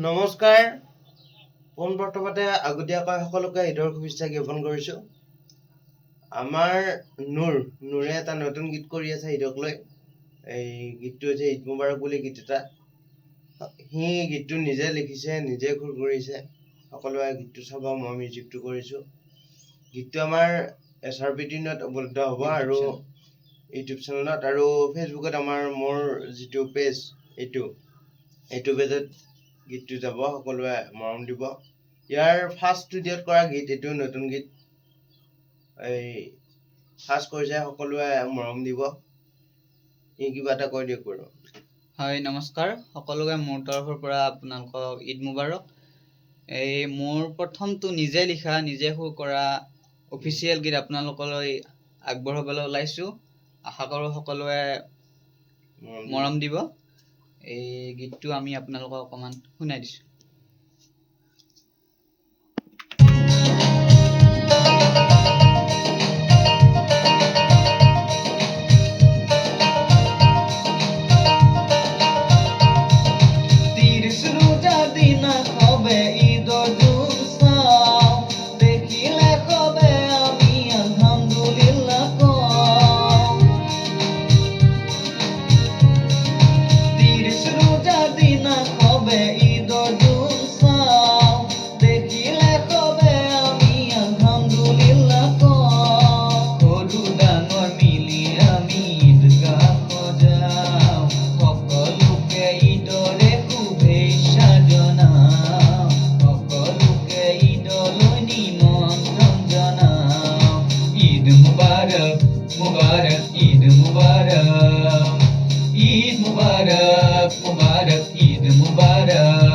নমস্কাৰ। পোনপ্ৰথমতে আগতীয়াকৈ সকলোকে ঈদৰ শুভেচ্ছা জ্ঞাপন কৰিছোঁ। আমাৰ নূৰে এটা নতুন গীত কৰি আছে ঈদক লৈ। এই গীতটো হৈছে ঈদ মুবাৰক বুলি গীত এটা। সি গীতটো নিজে লিখিছে, নিজে সুৰ কৰিছে। সকলোৱে গীতটো চাব, মই মিউজিকটো কৰিছোঁ। গীতটো আমাৰ SRP3ত উপলব্ধ হ'ব আৰু ইউটিউব চেনেলত আৰু ফেচবুকত মোৰ যিটো পেজ এইটো পেজত গীতটো যাব, সকলোৱে মৰম দিব। ইয়াৰ ফাৰ্ষ্ট ষ্টুডিঅ'ত কৰা গীত, এইটো নতুন গীত। এই ফাৰ্ষ্ট কৰিছে, সকলোৱে মৰম দিব। ই কিবা এটা কৈ দিয়ক বাৰু। হয়, নমস্কাৰ। সকলোকে মোৰ তৰফৰ পৰা আপোনালোকক ঈদ মুবাৰক। মোৰ প্ৰথমটো নিজে লিখা, নিজে সুৰ কৰা অফিচিয়েল গীত আপোনালোকলৈ আগবঢ়াবলৈ ওলাইছোঁ। আশা কৰোঁ সকলোৱে মৰম দিব। এই গীতটো আমি আপোনালোকক অকণমান শুনাই দিছোঁ। Mubarak, Eid Mubarak, Eid Mubarak, Mubarak, Eid Mubarak.